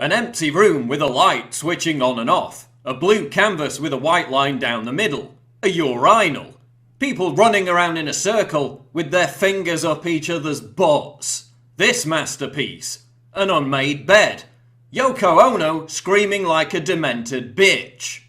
An empty room with a light switching on and off. A blue canvas with a white line down the middle. A urinal. People running around in a circle with their fingers up each other's butts. This masterpiece. An unmade bed. Yoko Ono screaming like a demented bitch.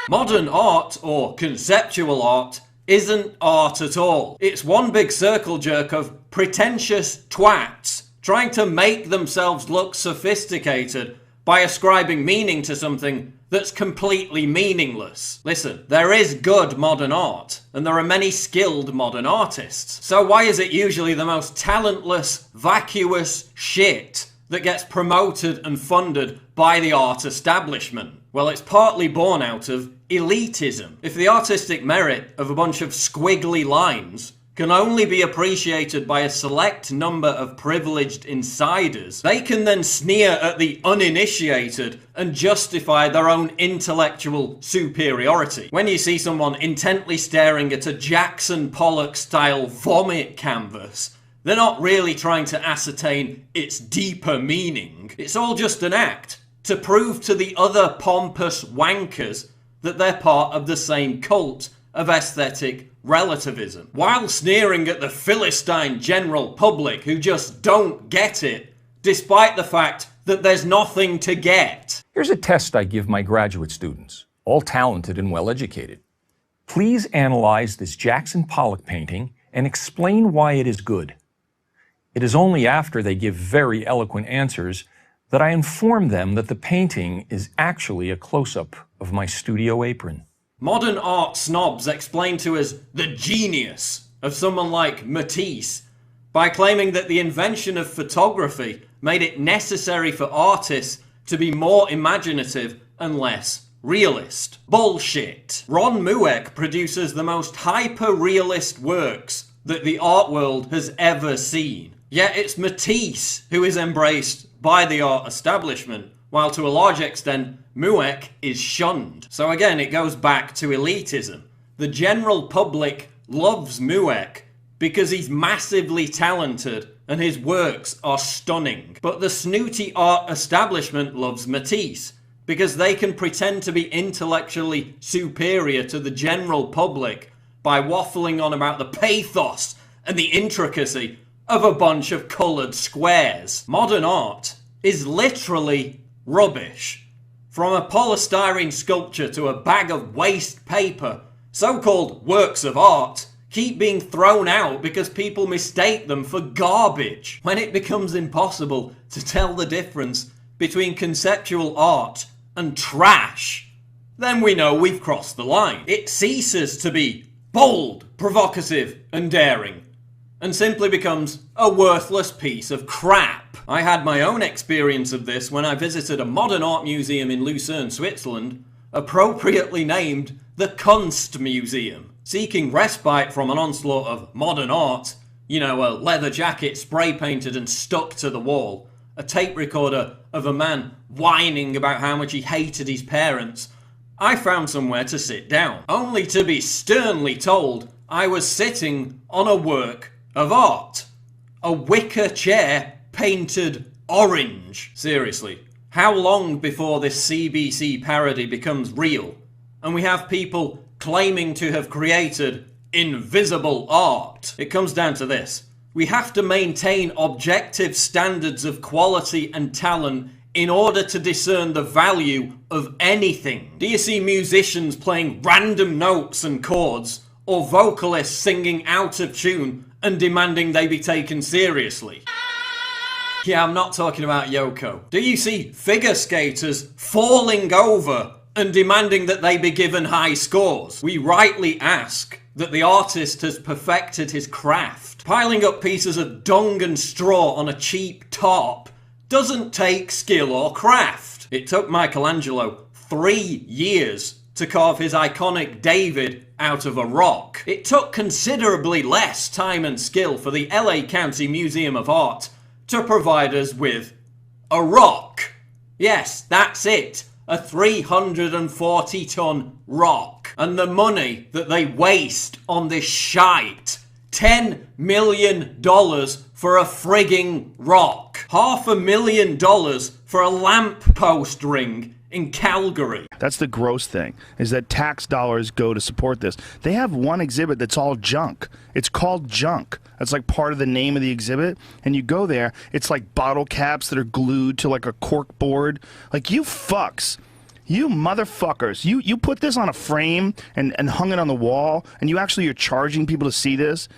Modern art, or conceptual art, isn't art at all. It's one big circle jerk of pretentious twats trying to make themselves look sophisticated by ascribing meaning to something that's completely meaningless. Listen, there is good modern art, and there are many skilled modern artists. So why is it usually the most talentless, vacuous shit that gets promoted and funded by the art establishment? Well, it's partly born out of elitism. If the artistic merit of a bunch of squiggly lines can only be appreciated by a select number of privileged insiders, they can then sneer at the uninitiated and justify their own intellectual superiority. When you see someone intently staring at a Jackson Pollock-style vomit canvas, they're not really trying to ascertain its deeper meaning. It's all just an act to prove to the other pompous wankers that they're part of the same cult of aesthetic relativism, while sneering at the Philistine general public who just don't get it, despite the fact that there's nothing to get. Here's a test I give my graduate students, all talented and well-educated. Please analyze this Jackson Pollock painting and explain why it is good. It is only after they give very eloquent answers that I inform them that the painting is actually a close-up of my studio apron. Modern art snobs explain to us the genius of someone like Matisse by claiming that the invention of photography made it necessary for artists to be more imaginative and less realist. Bullshit. Ron Mueck produces the most hyper-realist works that the art world has ever seen. Yet it's Matisse who is embraced by the art establishment, while to a large extent Mueck is shunned. So again, it goes back to elitism. The general public loves Mueck because he's massively talented and his works are stunning. But the snooty art establishment loves Matisse because they can pretend to be intellectually superior to the general public by waffling on about the pathos and the intricacy of a bunch of coloured squares. Modern art is literally rubbish. From a polystyrene sculpture to a bag of waste paper, so-called works of art keep being thrown out because people mistake them for garbage. When it becomes impossible to tell the difference between conceptual art and trash, then we know we've crossed the line. It ceases to be bold, provocative, and daring, and simply becomes a worthless piece of crap. I had my own experience of this when I visited a modern art museum in Lucerne, Switzerland, appropriately named the Kunstmuseum. Seeking respite from an onslaught of modern art, you know, a leather jacket spray painted and stuck to the wall, a tape recorder of a man whining about how much he hated his parents, I found somewhere to sit down, only to be sternly told I was sitting on a work of art. A wicker chair painted orange. Seriously, how long before this CBC parody becomes real and we have people claiming to have created invisible art? It comes down to this. We have to maintain objective standards of quality and talent in order to discern the value of anything. Do you see musicians playing random notes and chords, or vocalists singing out of tune and demanding they be taken seriously? Yeah, I'm not talking about Yoko. Do you see figure skaters falling over and demanding that they be given high scores? We rightly ask that the artist has perfected his craft. Piling up pieces of dung and straw on a cheap top doesn't take skill or craft. It took Michelangelo 3 years to carve his iconic David out of a rock. It took considerably less time and skill for the LA County Museum of Art to provide us with a rock. Yes, that's it. A 340-ton rock. And the money that they waste on this shite. $10 million for a frigging rock. $500,000 for a lamppost ring in Calgary. That's the gross thing, is that tax dollars go to support this. They have one exhibit that's all junk. It's called junk. That's like part of the name of the exhibit. And you go there, it's like bottle caps that are glued to like a cork board. Like, you fucks. You motherfuckers. You put this on a frame and hung it on the wall, and you're charging people to see this?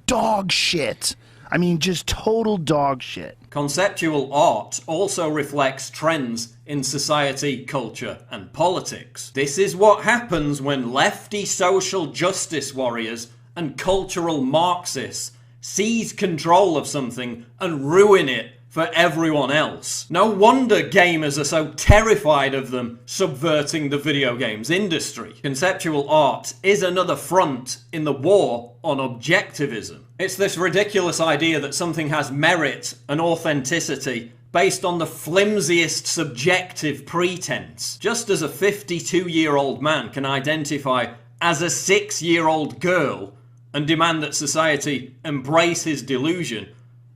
Dog shit. I mean, just total dog shit. Conceptual art also reflects trends in society, culture, and politics. This is what happens when lefty social justice warriors and cultural Marxists seize control of something and ruin it for everyone else. No wonder gamers are so terrified of them subverting the video games industry. Conceptual art is another front in the war on objectivism. It's this ridiculous idea that something has merit and authenticity based on the flimsiest subjective pretense. Just as a 52-year-old man can identify as a 6-year-old girl and demand that society embrace his delusion,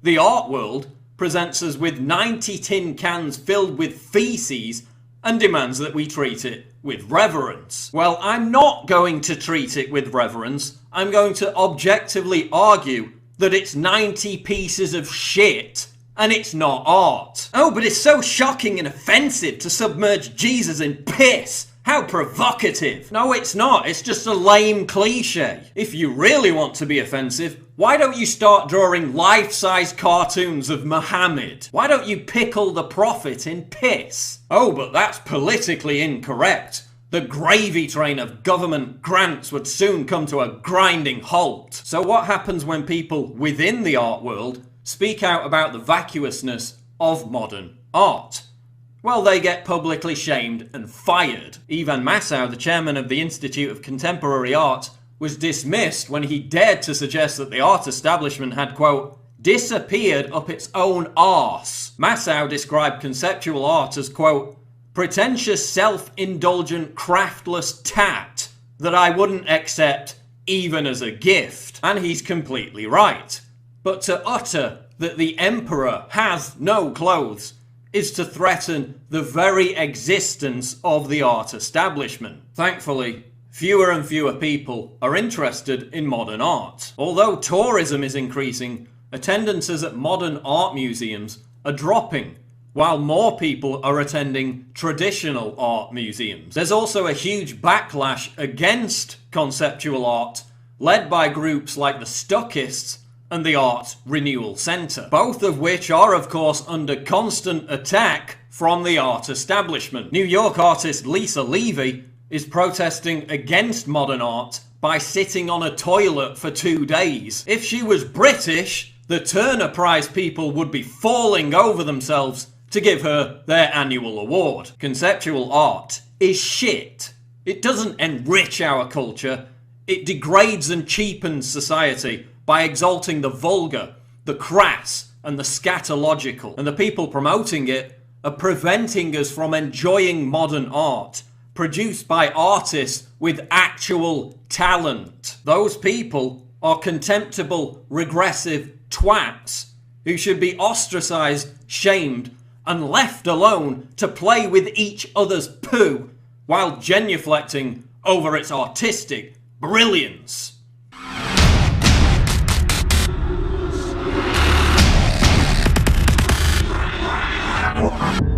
the art world presents us with 90 tin cans filled with feces and demands that we treat it with reverence. Well, I'm not going to treat it with reverence. I'm going to objectively argue that it's 90 pieces of shit and it's not art. Oh, but it's so shocking and offensive to submerge Jesus in piss. How provocative. No, it's not. It's just a lame cliche. If you really want to be offensive, why don't you start drawing life-size cartoons of Muhammad? Why don't you pickle the prophet in piss? Oh, but that's politically incorrect. The gravy train of government grants would soon come to a grinding halt. So what happens when people within the art world speak out about the vacuousness of modern art? Well, they get publicly shamed and fired. Ivan Massow, the chairman of the Institute of Contemporary Art, was dismissed when he dared to suggest that the art establishment had, quote, disappeared up its own arse. Massow described conceptual art as, quote, pretentious, self-indulgent, craftless tat that I wouldn't accept even as a gift. And he's completely right. But to utter that the emperor has no clothes is to threaten the very existence of the art establishment. Thankfully, fewer and fewer people are interested in modern art. Although tourism is increasing, attendances at modern art museums are dropping, while more people are attending traditional art museums. There's also a huge backlash against conceptual art, led by groups like the Stuckists and the Art Renewal Centre, both of which are of course under constant attack from the art establishment. New York artist Lisa Levy is protesting against modern art by sitting on a toilet for 2 days. If she was British, the Turner Prize people would be falling over themselves to give her their annual award. Conceptual art is shit. It doesn't enrich our culture, it degrades and cheapens society by exalting the vulgar, the crass, and the scatological. And the people promoting it are preventing us from enjoying modern art, produced by artists with actual talent. Those people are contemptible, regressive twats who should be ostracized, shamed, and left alone to play with each other's poo while genuflecting over its artistic brilliance. Wow.